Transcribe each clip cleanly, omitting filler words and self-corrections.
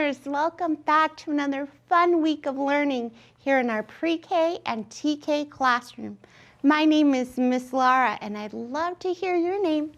learners, welcome back to another fun week of learning here in our pre-K and TK classroom. My name is Miss Laura and I'd love to hear your name.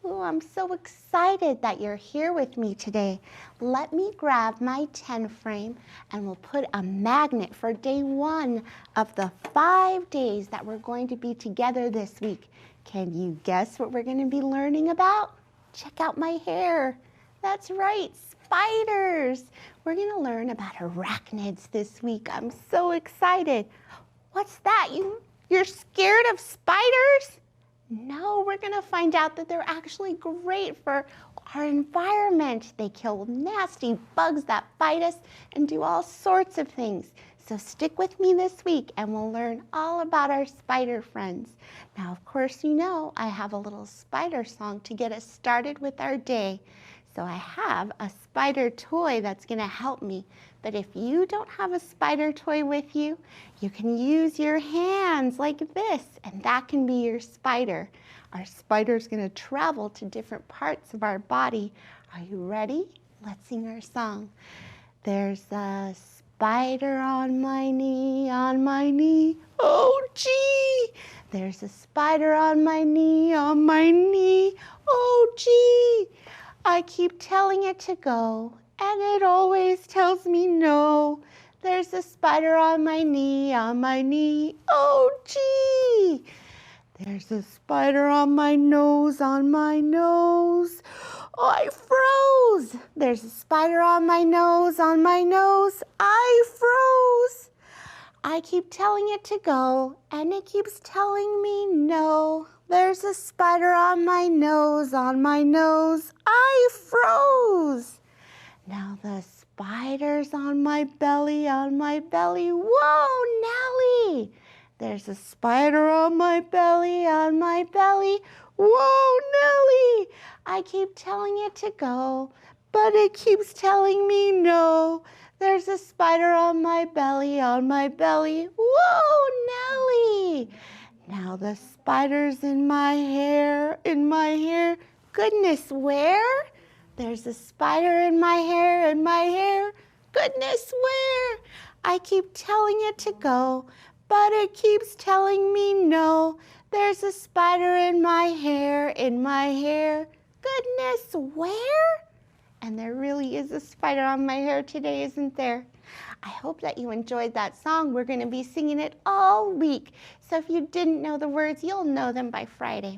Oh, I'm so excited that you're here with me today. Let me grab my 10 frame and we'll put a magnet for day 1 of the 5 days that we're going to be together this week. Can you guess what we're going to be learning about? Check out my hair. That's right, spiders. We're going to learn about arachnids this week. I'm so excited. What's that? You're scared of spiders? No, we're going to find out that they're actually great for our environment. They kill nasty bugs that bite us and do all sorts of things. So stick with me this week and we'll learn all about our spider friends. Now, of course, you know I have a little spider song to get us started with our day. So I have a spider toy that's going to help me. But if you don't have a spider toy with you, you can use your hands like this, and that can be your spider. Our spider's going to travel to different parts of our body. Are you ready? Let's sing our song. There's a spider on my knee, oh gee. There's a spider on my knee, oh gee. I keep telling it to go, and it always tells me no. There's a spider on my knee, oh gee. There's a spider on my nose, Oh, I froze. There's a spider on my nose, I froze. I keep telling it to go, and it keeps telling me no. There's a spider on my nose, I froze. Now the spider's on my belly, whoa, Nellie. There's a spider on my belly, whoa, Nellie. I keep telling it to go, but it keeps telling me no. There's a spider on my belly, whoa, Nellie. Now the spider's in my hair, goodness, where? There's a spider in my hair, goodness, where? I keep telling it to go, but it keeps telling me no. There's a spider in my hair, goodness, where? And there really is a spider on my hair today, isn't there? I hope that you enjoyed that song. We're going to be singing it all week. So if you didn't know the words, you'll know them by Friday.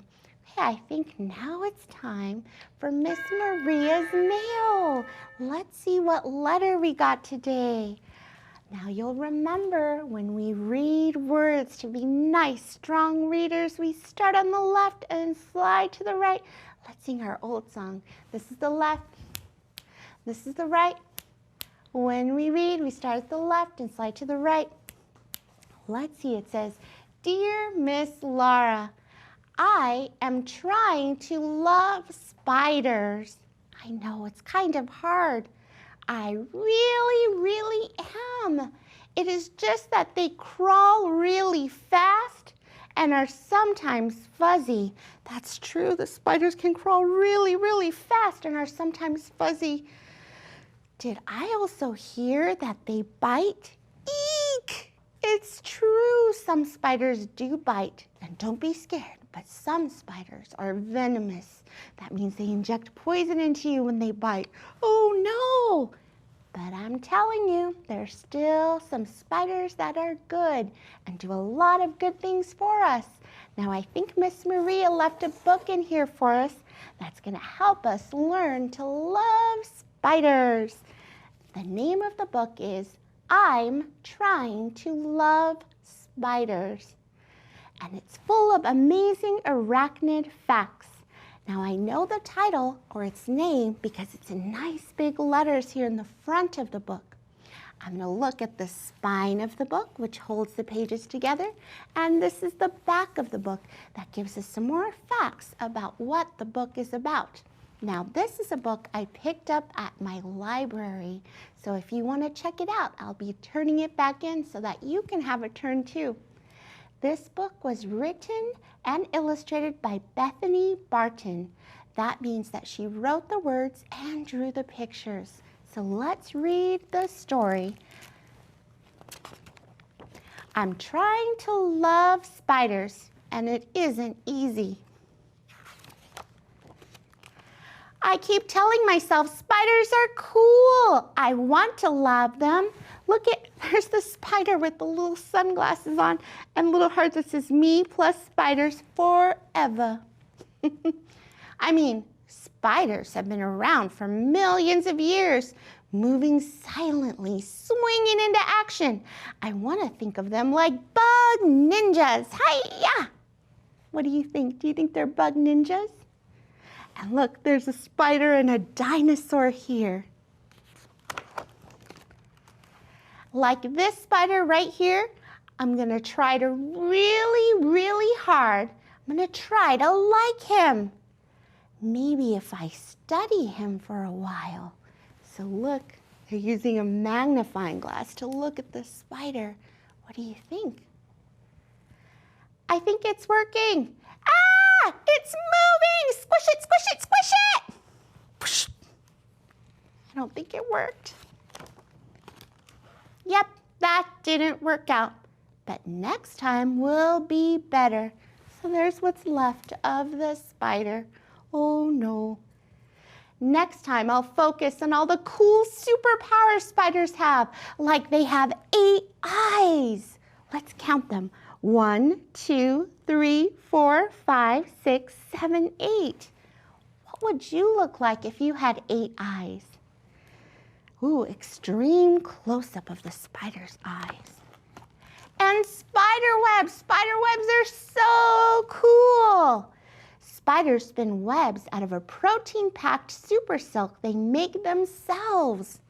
Okay, I think now it's time for Miss Maria's mail. Let's see what letter we got today. Now you'll remember when we read words to be nice, strong readers, we start on the left and slide to the right. Let's sing our old song. This is the left. This is the right. When we read, we start at the left and slide to the right. Let's see, it says, Dear Miss Laura, I am trying to love spiders. I know it's kind of hard. I really am. It is just that they crawl really fast and are sometimes fuzzy. That's true, the spiders can crawl really fast and are sometimes fuzzy. Did I also hear that they bite? Eek! It's true, some spiders do bite. And don't be scared, but some spiders are venomous. That means they inject poison into you when they bite. Oh no! But I'm telling you, there's still some spiders that are good and do a lot of good things for us. Now I think Miss Maria left a book in here for us that's going to help us learn to love spiders. The name of the book is I'm Trying to Love Spiders. And it's full of amazing arachnid facts. Now I know the title or its name because it's in nice big letters here in the front of the book. I'm going to look at the spine of the book, which holds the pages together, and this is the back of the book that gives us some more facts about what the book is about. Now this is a book I picked up at my library, so if you want to check it out, I'll be turning it back in so that you can have a turn too. This book was written and illustrated by Bethany Barton. That means that she wrote the words and drew the pictures. So let's read the story. I'm trying to love spiders, and it isn't easy. I keep telling myself spiders are cool. I want to love them. Look there's the spider with the little sunglasses on and little heart that says me plus spiders forever. I mean, spiders have been around for millions of years, moving silently, swinging into action. I want to think of them like bug ninjas. Hi-ya! What do you think? Do you think they're bug ninjas? And look, there's a spider and a dinosaur here. Like this spider right here, I'm gonna try to really hard. I'm gonna try to like him. Maybe if I study him for a while. So look, they're using a magnifying glass to look at the spider. What do you think? I think it's working. Ah, it's moving! Squish it, squish it, squish it! Whoosh. I don't think it worked. Yep, that didn't work out. But next time will be better. So there's what's left of the spider. Oh no. Next time I'll focus on all the cool superpowers spiders have, like they have 8 eyes. Let's count them. 1, 2, 3, 4, 5, 6, 7, 8. What would you look like if you had 8 eyes? Ooh, extreme close-up of the spider's eyes. And spider webs. Spider webs are so cool. Spiders spin webs out of a protein-packed super silk they make themselves.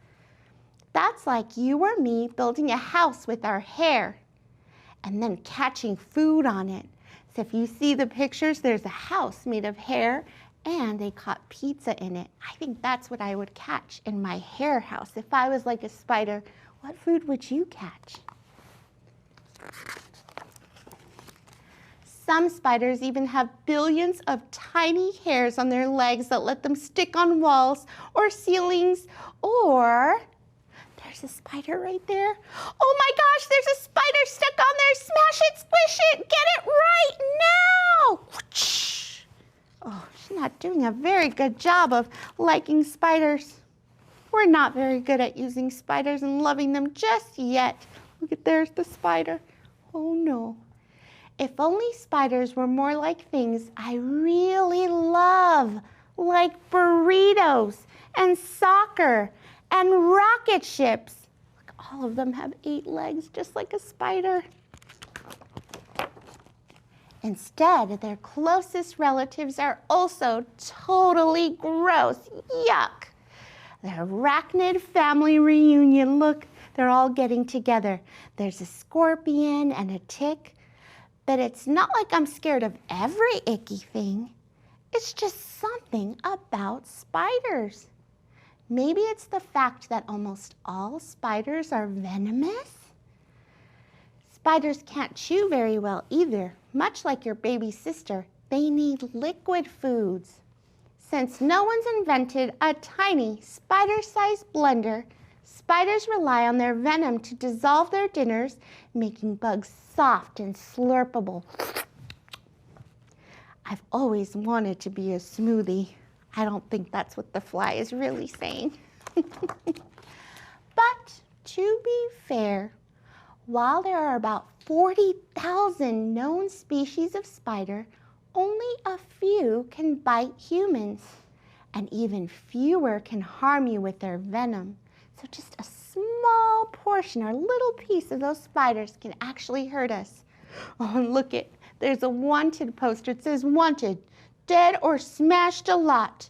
That's like you or me building a house with our hair and then catching food on it. So if you see the pictures, there's a house made of hair and they caught pizza in it. I think that's what I would catch in my hair house. If I was like a spider, what food would you catch? Some spiders even have billions of tiny hairs on their legs that let them stick on walls or ceilings, or there's a spider right there. Oh my gosh, there's a spider stuck on there. Smash it, squish it, get it right now. Oh, she's not doing a very good job of liking spiders. We're not very good at using spiders and loving them just yet. Look at, there's the spider. Oh no. If only spiders were more like things I really love, like burritos and soccer and rocket ships. Look, all of them have 8 legs, just like a spider. Instead, their closest relatives are also totally gross. Yuck. The arachnid family reunion. Look, they're all getting together. There's a scorpion and a tick. But it's not like I'm scared of every icky thing. It's just something about spiders. Maybe it's the fact that almost all spiders are venomous. Spiders can't chew very well either. Much like your baby sister, they need liquid foods. Since no one's invented a tiny spider-sized blender, spiders rely on their venom to dissolve their dinners, making bugs soft and slurpable. I've always wanted to be a smoothie. I don't think that's what the fly is really saying. But to be fair, while there are about 40,000 known species of spider, only a few can bite humans, and even fewer can harm you with their venom. So just a small portion or little piece of those spiders can actually hurt us. Oh, and look it, there's a wanted poster. It says wanted, dead or smashed a lot.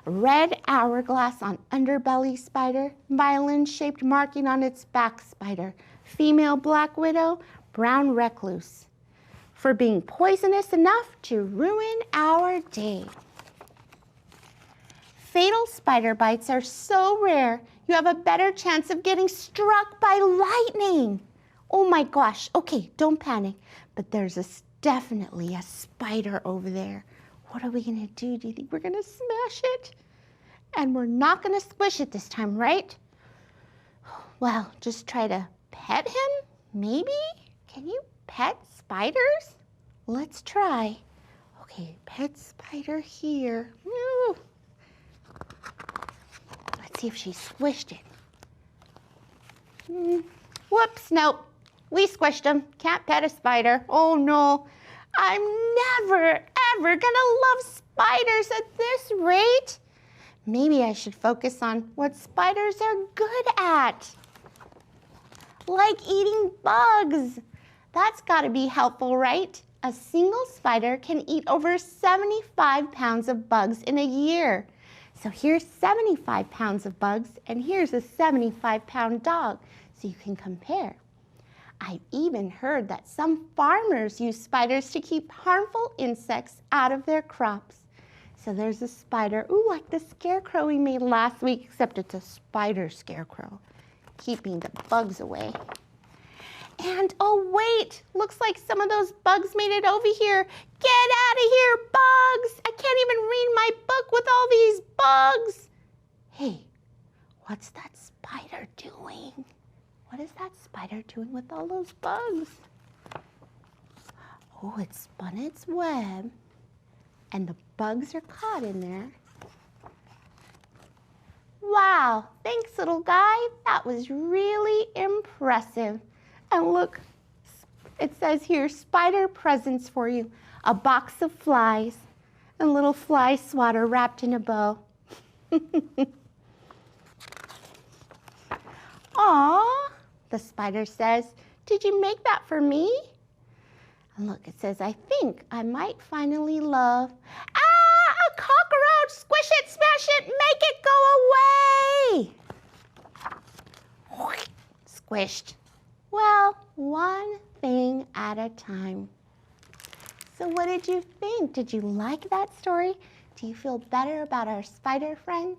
Red hourglass on underbelly spider, violin-shaped marking on its back spider, female black widow, brown recluse, for being poisonous enough to ruin our day. Fatal spider bites are so rare, you have a better chance of getting struck by lightning. Oh my gosh, okay, don't panic, but there's definitely a spider over there. What are we gonna do? Do you think we're gonna smash it? And we're not going to squish it this time, right? Well, just try to pet him, maybe? Can you pet spiders? Let's try. Okay, pet spider here. Woo. Let's see if she squished it. Whoops, nope. We squished him. Can't pet a spider. Oh no. I'm never, ever gonna love spiders at this rate. Maybe I should focus on what spiders are good at. Like eating bugs. That's gotta be helpful, right? A single spider can eat over 75 pounds of bugs in a year. So here's 75 pounds of bugs, and here's a 75-pound dog, so you can compare. I've even heard that some farmers use spiders to keep harmful insects out of their crops. So there's a spider, ooh, like the scarecrow we made last week, except it's a spider scarecrow, keeping the bugs away. And oh wait, looks like some of those bugs made it over here. Get out of here, bugs! I can't even read my book with all these bugs. Hey, what's that spider doing? What is that spider doing with all those bugs? Oh, it spun its web, and the bugs are caught in there. Wow, thanks, little guy. That was really impressive. And look, it says here, spider presents for you. A box of flies, a little fly swatter wrapped in a bow. Aw, the spider says, did you make that for me? And look, it says, I think I might finally love. Ah, a cockroach! Squish it, smash it, make it go away! Squished. Well, one thing at a time. So what did you think? Did you like that story? Do you feel better about our spider friends?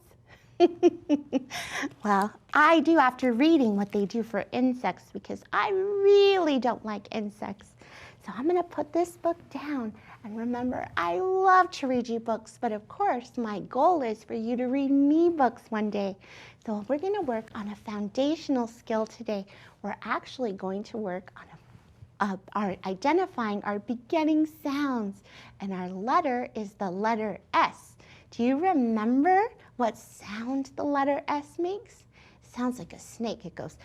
Well, I do after reading what they do for insects because I really don't like insects. So I'm gonna put this book down, and remember, I love to read you books, but of course my goal is for you to read me books one day. So we're gonna work on a foundational skill today. We're actually going to work on our identifying our beginning sounds, and our letter is the letter S. Do you remember what sound the letter S makes? It sounds like a snake. It goes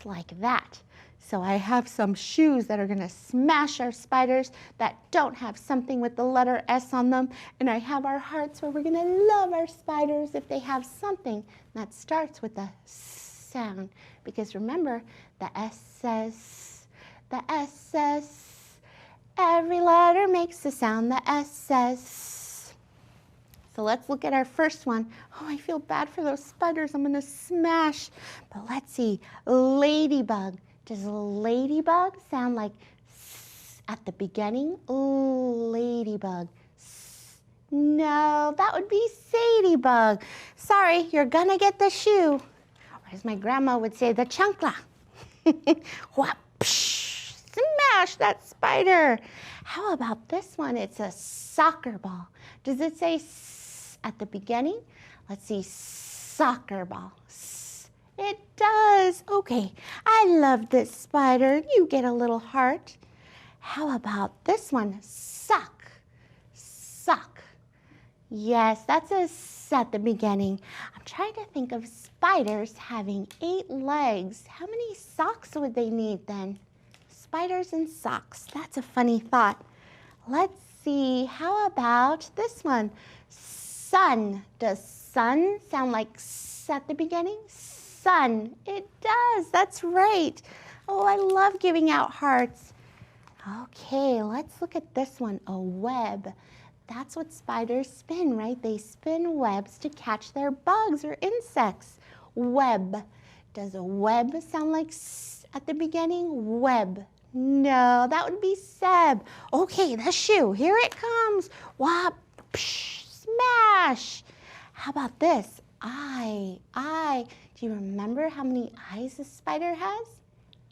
like that. So I have some shoes that are gonna smash our spiders that don't have something with the letter S on them. And I have our hearts where we're gonna love our spiders if they have something that starts with a sound. Because remember, the S says, every letter makes a sound, the S says. So let's look at our first one. Oh, I feel bad for those spiders I'm gonna smash. But let's see, ladybug. Does ladybug sound like s at the beginning? Ooh, ladybug. S. No, that would be sadybug. Sorry, you're gonna get the shoe. Or as my grandma would say, the chancla. Whap, psh, smash that spider. How about this one? It's a soccer ball. Does it say s at the beginning? Let's see, soccer ball. It does. Okay, I love this spider. You get a little heart. How about this one? Sock. Sock. Yes, that's a S at the beginning. I'm trying to think of spiders having 8 legs. How many socks would they need then? Spiders and socks. That's a funny thought. Let's see. How about this one? Sun. Does sun sound like S at the beginning? Sun. It does. That's right. Oh, I love giving out hearts. Okay, let's look at this one. A web. That's what spiders spin, right? They spin webs to catch their bugs or insects. Web. Does a web sound like S at the beginning? Web. No, that would be Seb. Okay, the shoe. Here it comes. Whop, psh, smash. How about this? Eye. Do you remember how many eyes a spider has?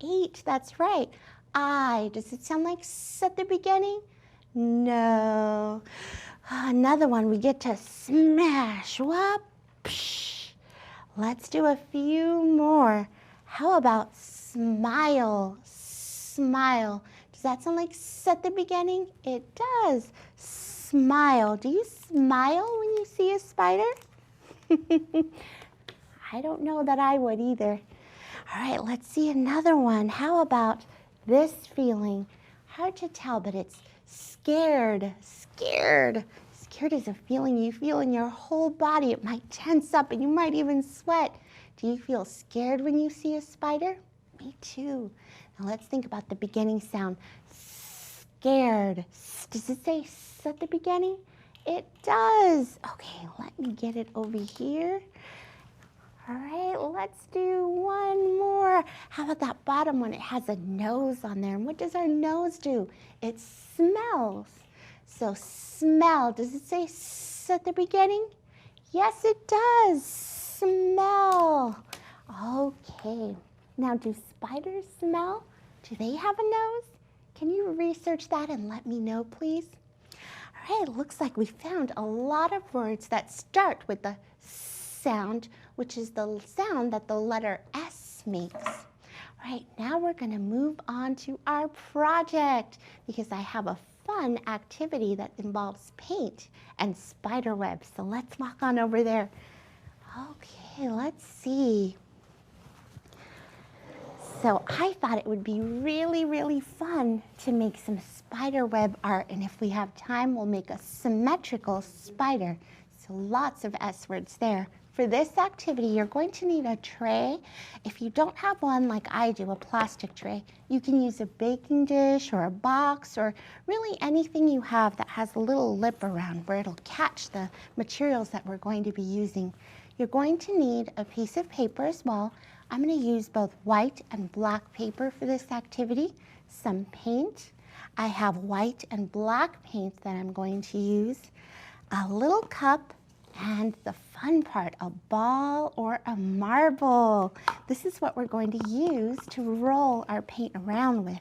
8, that's right. Eye. Does it sound like S at the beginning? No. Another one, we get to smash. Whoop. Psh. Let's do a few more. How about smile? Smile. Does that sound like S at the beginning? It does. Smile. Do you smile when you see a spider? I don't know that I would either. All right, let's see another one. How about this feeling? Hard to tell, but it's scared. Scared. Scared is a feeling you feel in your whole body. It might tense up and you might even sweat. Do you feel scared when you see a spider? Me too. Now let's think about the beginning sound. Scared. Does it say S at the beginning? It does. Okay, let me get it over here. All right, let's do one more. How about that bottom one? It has a nose on there. And what does our nose do? It smells. So smell. Does it say S at the beginning? Yes, it does. Smell. Okay. Now, do spiders smell? Do they have a nose? Can you research that and let me know, please? All right, looks like we found a lot of words that start with the sound, which is the sound that the letter S makes. All right, now we're going to move on to our project because I have a fun activity that involves paint and spider webs. So let's walk on over there. Okay, let's see. So I thought it would be really, really fun to make some spider web art. And if we have time, we'll make a symmetrical spider. So lots of S words there. For this activity, you're going to need a tray. If you don't have one like I do, a plastic tray, you can use a baking dish or a box or really anything you have that has a little lip around where it'll catch the materials that we're going to be using. You're going to need a piece of paper as well. I'm going to use both white and black paper for this activity, some paint. I have white and black paint that I'm going to use, a little cup, and the fun part, a ball or a marble. This is what we're going to use to roll our paint around with.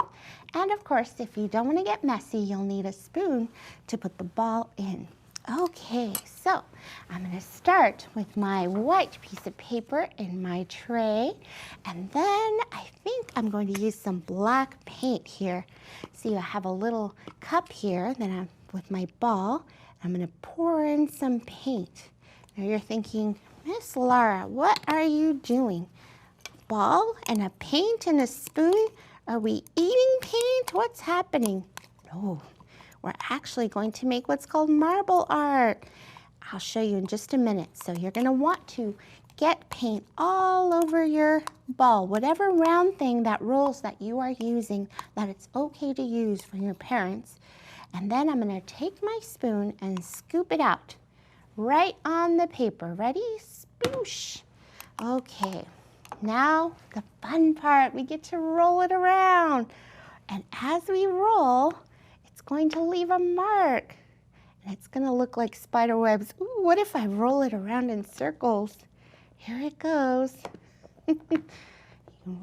And of course, if you don't want to get messy, you'll need a spoon to put the ball in. Okay, so I'm going to start with my white piece of paper in my tray, and then I think I'm going to use some black paint here. See, I have a little cup here that I'm with my ball. I'm going to pour in some paint. Now you're thinking, Miss Laura, what are you doing? Ball and a paint and a spoon? Are we eating paint? What's happening? No. We're actually going to make what's called marble art. I'll show you in just a minute. So you're going to want to get paint all over your ball, whatever round thing that rolls that you are using, that it's okay to use for your parents. And then I'm going to take my spoon and scoop it out right on the paper. Ready? Sploosh. Okay, now the fun part, we get to roll it around. And as we roll, it's going to leave a mark. And it's going to look like spider webs. Ooh, what if I roll it around in circles? Here it goes. You can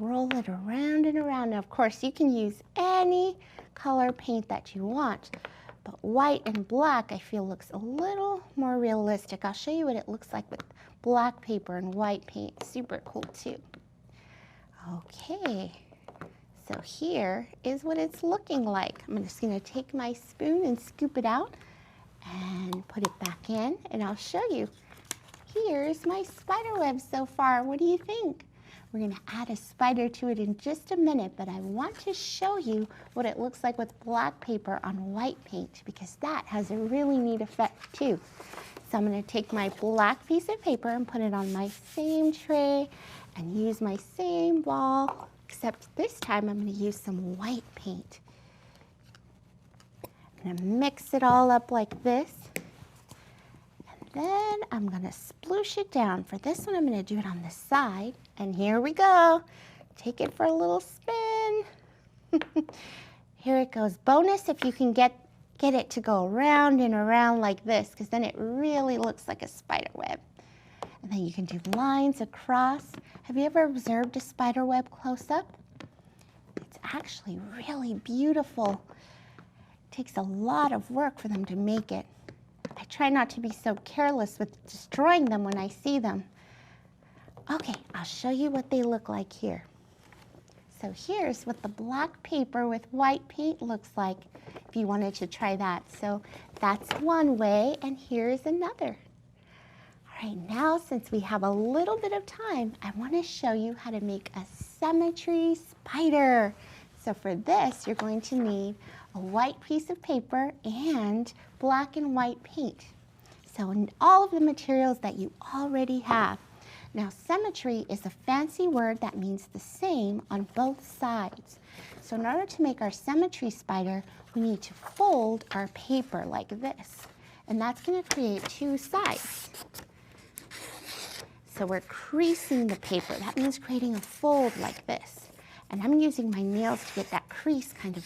roll it around and around. Now, of course, you can use any color paint that you want. But white and black, I feel, looks a little more realistic. I'll show you what it looks like with black paper and white paint. Super cool, too. Okay. So here is what it's looking like. I'm just going to take my spoon and scoop it out and put it back in, and I'll show you. Here's my spider web so far. What do you think? We're going to add a spider to it in just a minute, but I want to show you what it looks like with black paper on white paint, because that has a really neat effect too. So I'm going to take my black piece of paper and put it on my same tray and use my same ball, except this time I'm going to use some white paint. I'm going to mix it all up like this. And then I'm going to sploosh it down. For this one, I'm going to do it on the side. And here we go. Take it for a little spin. Here it goes. Bonus if you can get it to go around and around like this, because then it really looks like a spider web. And then you can do lines across. Have you ever observed a spider web close up? It's actually really beautiful. It takes a lot of work for them to make it. I try not to be so careless with destroying them when I see them. Okay, I'll show you what they look like here. So here's what the black paper with white paint looks like if you wanted to try that. So that's one way, and here's another. All right, now since we have a little bit of time, I want to show you how to make a symmetry spider. So for this, you're going to need a white piece of paper and black and white paint. So all of the materials that you already have. Now, symmetry is a fancy word that means the same on both sides. So in order to make our symmetry spider, we need to fold our paper like this. And that's going to create two sides. So we're creasing the paper. That means creating a fold like this. And I'm using my nails to get that crease kind of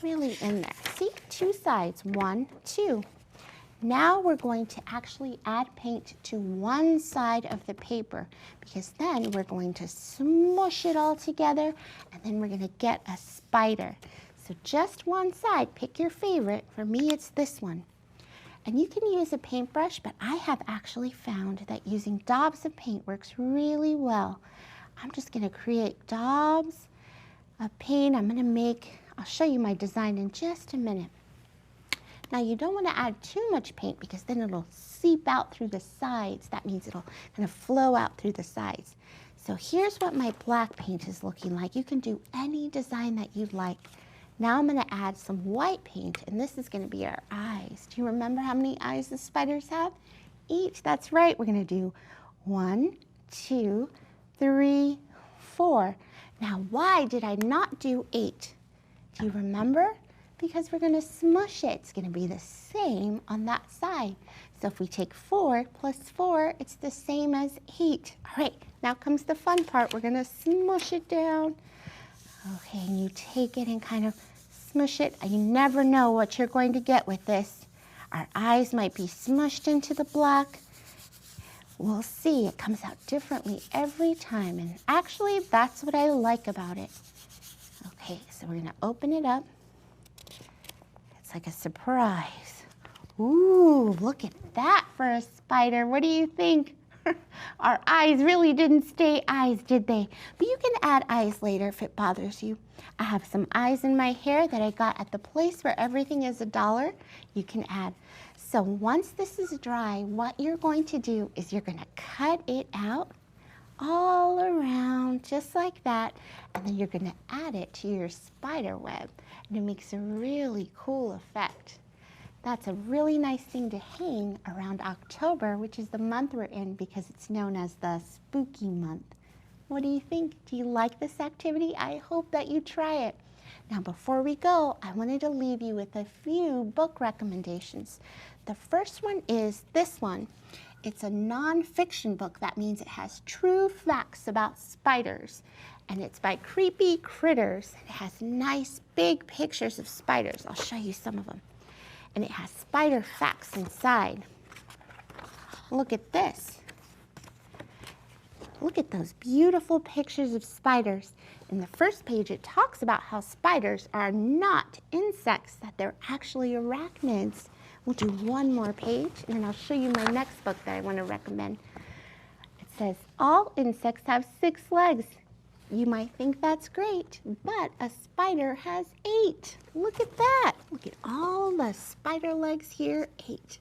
really in there. See, two sides, 1, 2. Now we're going to actually add paint to one side of the paper because then we're going to smush it all together and then we're going to get a spider. So just one side, pick your favorite. For me, it's this one. And you can use a paintbrush, but I have actually found that using daubs of paint works really well. I'm just going to create daubs of paint. I'll show you my design in just a minute. Now you don't want to add too much paint because then it'll seep out through the sides. That means it'll kind of flow out through the sides. So here's what my black paint is looking like. You can do any design that you'd like. Now I'm going to add some white paint, and this is going to be our eyes. Do you remember how many eyes the spiders have? Each. That's right. We're going to do 1, 2, 3, 4. Now why did I not do 8? Do you remember? Because we're going to smush it. It's going to be the same on that side. So if we take 4 plus 4, it's the same as 8. All right, now comes the fun part. We're going to smush it down. Okay, and you take it and kind of smush it. You never know what you're going to get with this. Our eyes might be smushed into the black. We'll see. It comes out differently every time. And actually, that's what I like about it. Okay, so we're going to open it up. It's like a surprise. Ooh, look at that for a spider. What do you think? Our eyes really didn't stay eyes, did they? But you can add eyes later if it bothers you. I have some eyes in my hair that I got at the place where everything is $1. You can add. So once this is dry, what you're going to do is you're going to cut it out all around just like that, and then you're going to add it to your spider web, and it makes a really cool effect. That's a really nice thing to hang around October, which is the month we're in because it's known as the spooky month. What do you think? Do you like this activity? I hope that you try it. Now before we go, I wanted to leave you with a few book recommendations. The first one is this one. It's a non-fiction book. That means it has true facts about spiders. And it's by Creepy Critters. It has nice big pictures of spiders. I'll show you some of them. And it has spider facts inside. Look at this. Look at those beautiful pictures of spiders. In the first page, it talks about how spiders are not insects, that they're actually arachnids. We'll do one more page, and then I'll show you my next book that I want to recommend. It says, all insects have 6 legs. You might think that's great, but a spider has 8. Look at that. Look at all the spider legs here, 8.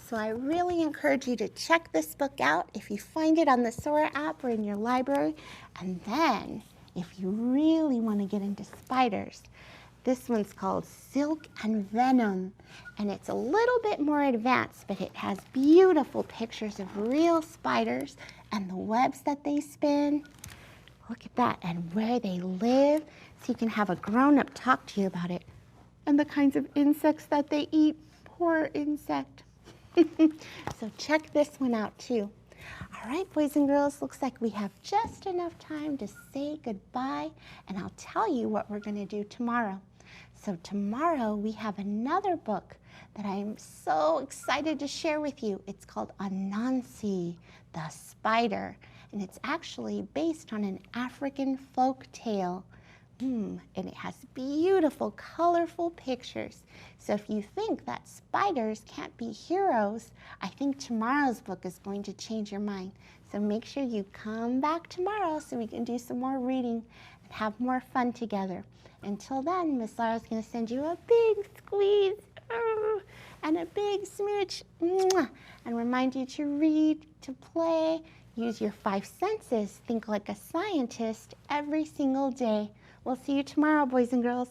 So I really encourage you to check this book out if you find it on the Sora app or in your library. And then, if you really want to get into spiders, this one's called Silk and Venom. And it's a little bit more advanced, but it has beautiful pictures of real spiders and the webs that they spin. Look at that, and where they live, so you can have a grown-up talk to you about it. And the kinds of insects that they eat. Poor insect. So check this one out too. All right, boys and girls, looks like we have just enough time to say goodbye, and I'll tell you what we're going to do tomorrow. So tomorrow we have another book that I'm so excited to share with you. It's called Anansi, the Spider. And it's actually based on an African folk tale And it has beautiful, colorful pictures. So if you think that spiders can't be heroes, I think tomorrow's book is going to change your mind. So make sure you come back tomorrow so we can do some more reading and have more fun together. Until then, Miss Laura's going to send you a big squeeze and a big smooch and remind you to read, to play, use your 5 senses, think like a scientist every single day. We'll see you tomorrow, boys and girls.